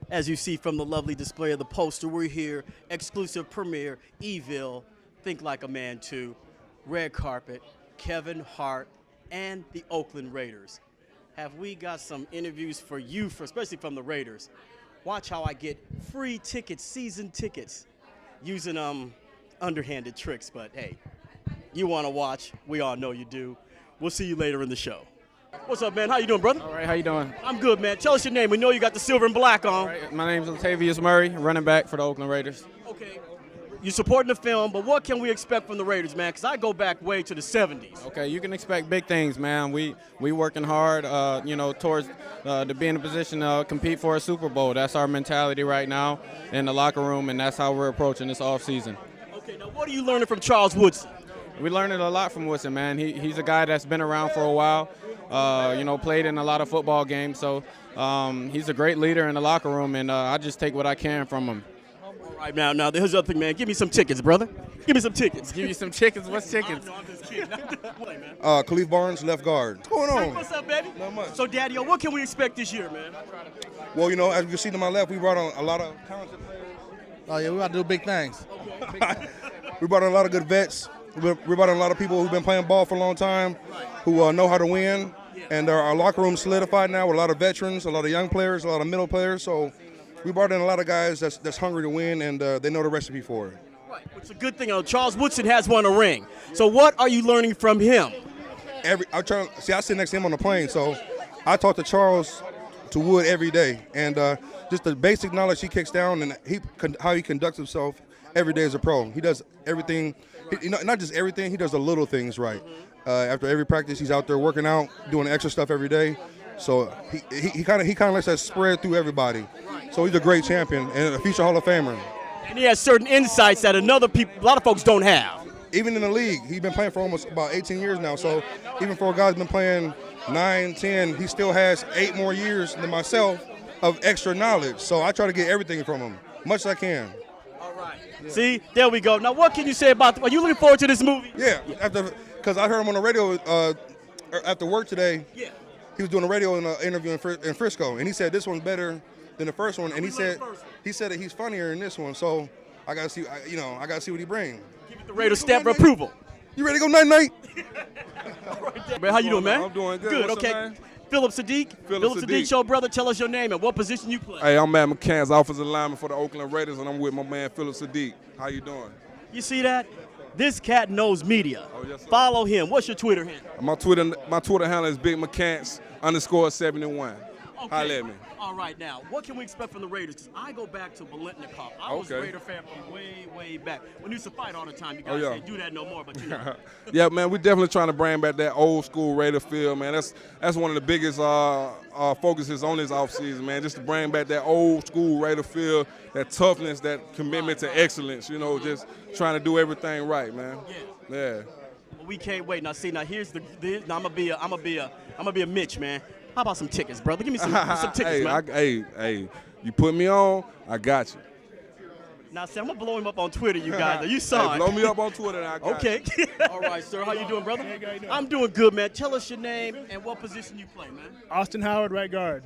As you see from the lovely display of the poster, we're here, exclusive premiere, Evil, Think Like a Man 2, Red Carpet, Kevin Hart, and the Oakland Raiders. Have we got some interviews for you, especially from the Raiders? Watch how I get free tickets, season tickets, using underhanded tricks, but hey, you want to watch, we all know you do. We'll see you later in the show. What's up, man? How you doing, brother? All right, how you doing? I'm good, man. Tell us your name. We know you got the silver and black on. All right, my name's Latavius Murray, running back for the Oakland Raiders. Okay. You're supporting the film, but what can we expect from the Raiders, man? Because I go back way to the 70s. Okay, you can expect big things, man. We working hard, towards to be in a position to compete for a Super Bowl. That's our mentality right now in the locker room, and that's how we're approaching this offseason. Okay, now what are you learning from Charles Woodson? We learned a lot from Woodson, man. He's a guy that's been around for a while, played in a lot of football games. So he's a great leader in the locker room, and I just take what I can from him. All right, now, here's the other thing, man. Give me some tickets, brother. Give me some tickets. Give you some chickens? What's chickens? No, I'm just kidding. Clarence Barnes, left guard. What's going on? What's up, baby? Not much. So, Daddy, what can we expect this year, man? Well, as you can see to my left, we brought on a lot of talented players. Oh, yeah, we about to do big things. We brought on a lot of good vets. We brought on a lot of people who've been playing ball for a long time, who know how to win. And our locker room solidified now with a lot of veterans, a lot of young players, a lot of middle players. So we brought in a lot of guys that's hungry to win, and they know the recipe for it. Right, it's a good thing. Charles Woodson has won a ring. So what are you learning from him? I sit next to him on the plane, so I talk to Charles, to Wood every day, and just the basic knowledge he kicks down and how he conducts himself every day as a pro. He does everything, not just everything, he does the little things right. After every practice, he's out there working out, doing extra stuff every day. So he kind of lets that spread through everybody. So he's a great champion and a future Hall of Famer. And he has certain insights that a lot of folks don't have. Even in the league, he's been playing for almost about 18 years now. So even for a guy who's been playing 9, 10, he still has 8 more years than myself of extra knowledge. So I try to get everything from him, much as I can. All right. Yeah. See, there we go. Now, what can you say about? Are you looking forward to this movie? Yeah, because I heard him on the radio after work today. Yeah. He was doing a radio interview in Frisco, and he said this one's better than the first one. And he said that he's funnier in this one. So I gotta see, I gotta see what he brings. Give it the Raiders stamp of approval. You ready to go night? All right, man. How you doing, man? I'm doing good. Good. What's Okay. up, man? Phillip Siddiq. Phillip Siddiq, your brother. Tell us your name and what position you play. Hey, I'm Matt McCann's offensive lineman for the Oakland Raiders, and I'm with my man Phillip Siddiq. How you doing? You see that? This cat knows media. Oh, yes, sir. Follow him. What's your Twitter handle? My Twitter handle is BigMcCants_71. Okay. Holla at me. All right, now, what can we expect from the Raiders? Because I go back to Bolitnikoff. I was a Raider fan from way, way back. When you used to fight all the time, you guys can't do that no more, but you know. Yeah, man, we're definitely trying to bring back that old school Raider feel, man. That's one of the biggest focuses on this offseason, man, just to bring back that old school Raider feel, that toughness, that commitment to excellence, just trying to do everything right, man. Yeah. Well, we can't wait. Now, see, here's I'm gonna be a Mitch, man. How about some tickets, brother? Give me some tickets, man. Hey, you put me on, I got you. Now, see, I'm going to blow him up on Twitter, you guys. You saw it. Blow me up on Twitter, and I got you. Okay. All right, sir. How you doing, brother? Hey, how you doing? I'm doing good, man. Tell us your name and what position you play, man. Austin Howard, right guard.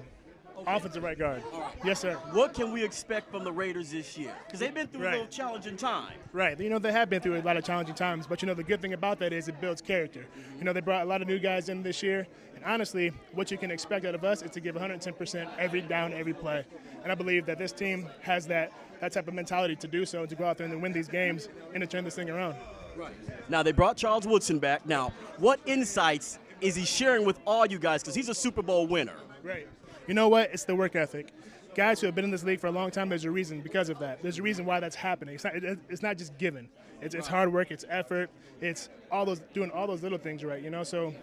Okay. Offensive right guard. All right. Yes, sir. What can we expect from the Raiders this year? Because they've been through a little challenging time. Right. They have been through a lot of challenging times, but the good thing about that is it builds character. They brought a lot of new guys in this year, and honestly, what you can expect out of us is to give 110% every down, every play. And I believe that this team has that type of mentality to do so, to go out there and win these games and to turn this thing around. Right. Now, they brought Charles Woodson back. Now, what insights is he sharing with all you guys? Because he's a Super Bowl winner. Right. You know what? It's the work ethic. Guys who have been in this league for a long time, there's a reason because of that. There's a reason why that's happening. It's not just given. It's hard work, it's effort, it's doing all those little things right, So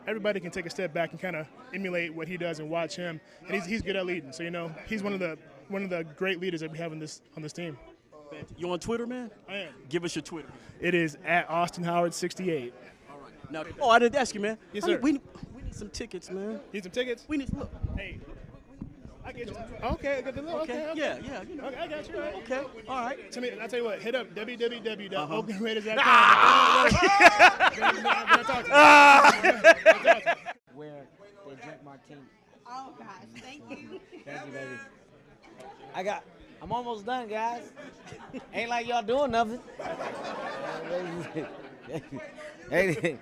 everybody can take a step back and kind of emulate what he does and watch him. And he's good at leading. So, he's one of the great leaders that we have on this team. You on Twitter, man? I am. Give us your Twitter. It is at Austin Howard 68. All right. Now, I didn't ask you, man. Yes, sir. We need some tickets, man. Need some tickets? We need look. Hey. I get you. Okay, I got the little. Okay. Yeah. Okay, I got you. Right. Okay. All right. I'll tell you what. Hit up www.oaklandraiders.com. Where they drink martini. Oh gosh, thank you. Thank you, baby. I'm almost done, guys. Ain't like y'all doing nothing. Hey,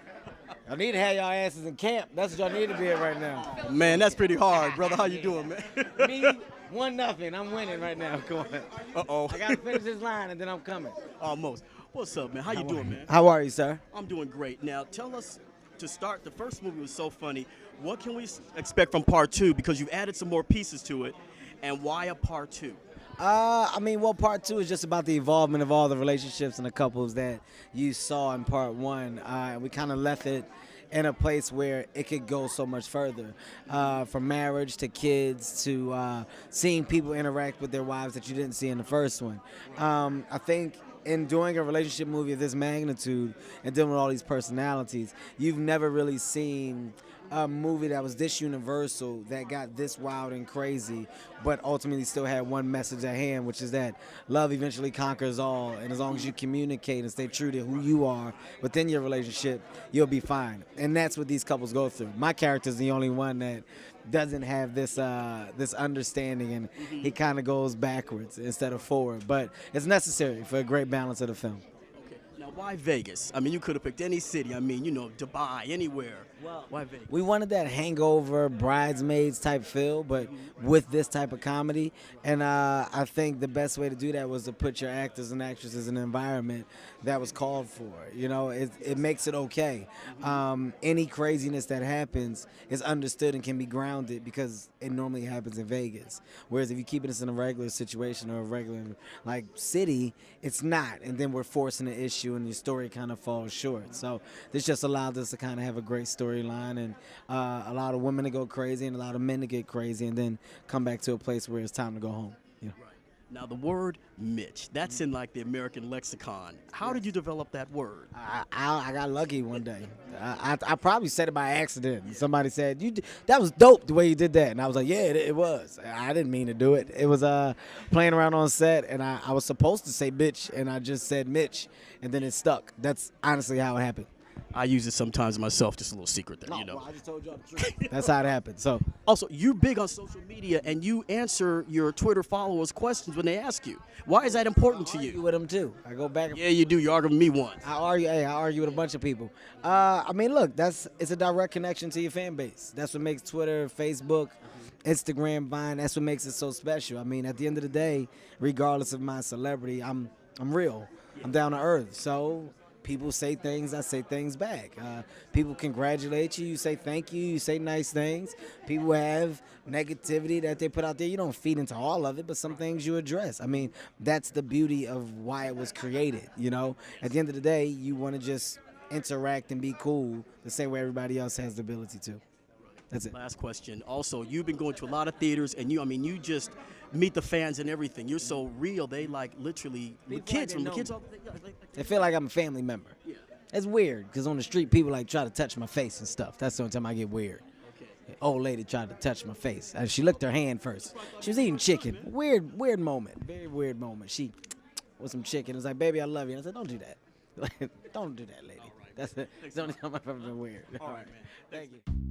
y'all need to have y'all asses in camp. That's what y'all need to be at right now. Man, that's pretty hard, brother. How you doing, man? Me, 1-0. I'm winning right now. Come on. Uh-oh. I gotta finish this line and then I'm coming. Almost. What's up, man? How you doing, man? How are you, sir? I'm doing great. Now, tell us, to start, the first movie was so funny. What can we expect from part 2? Because you've added some more pieces to it. And why a part 2? Part 2 is just about the involvement of all the relationships and the couples that you saw in part 1. We kind of left it in a place where it could go so much further, from marriage to kids to seeing people interact with their wives that you didn't see in the first one. I think in doing a relationship movie of this magnitude and dealing with all these personalities, you've never really seen a movie that was this universal, that got this wild and crazy, but ultimately still had one message at hand, which is that love eventually conquers all, and as long as you communicate and stay true to who you are within your relationship, you'll be fine. And that's what these couples go through. My character's the only one that doesn't have this this understanding, and he kind of goes backwards instead of forward, but it's necessary for a great balance of the film. Now, why Vegas? I mean, you could have picked any city. I mean, Dubai, anywhere. Well, why Vegas? We wanted that Hangover, Bridesmaids type feel, but with this type of comedy. And I think the best way to do that was to put your actors and actresses in an environment that was called for. It makes it okay. Any craziness that happens is understood and can be grounded because it normally happens in Vegas. Whereas if you keep it in a regular situation or a regular city, it's not. And then we're forcing the issue and your story kind of falls short. So this just allowed us to kind of have a great storyline and a lot of women to go crazy and a lot of men to get crazy and then come back to a place where it's time to go home. Right. Now, the word Mitch, that's in the American lexicon. How did you develop that word? I got lucky one day. I probably said it by accident. Somebody said, that was dope the way you did that. And I was like, yeah, it was. I didn't mean to do it. It was playing around on set, and I was supposed to say bitch, and I just said Mitch, and then it stuck. That's honestly how it happened. I use it sometimes myself, just a little secret there, Well, I just told y'all the truth. That's how it happened. So, also, you're big on social media, and you answer your Twitter followers' questions when they ask you. Why is that important to I argue you? with them too. I go back. Yeah, you do. You argue with me once. I argue with a bunch of people. Look, it's a direct connection to your fan base. That's what makes Twitter, Facebook, Instagram, Vine. That's what makes it so special. I mean, at the end of the day, regardless of my celebrity, I'm real. I'm down to earth. So people say things, I say things back. People congratulate you, you say thank you, you say nice things. People have negativity that they put out there. You don't feed into all of it, but some things you address. I mean, that's the beauty of why it was created, At the end of the day, you want to just interact and be cool the same way everybody else has the ability to. That's it. Last question. Also, you've been going to a lot of theaters, and you just meet the fans and everything. You're so real. They literally kids from the kids. They feel like I'm a family member. Yeah. It's weird because on the street people try to touch my face and stuff. That's the only time I get weird. Okay. Old lady tried to touch my face. She licked her hand first. She was eating chicken. Weird moment. Very weird moment. She with some chicken. It was like, baby, I love you. And I said, don't do that. Don't do that, lady. That's the only time I've ever been weird. All right, man. Thank you.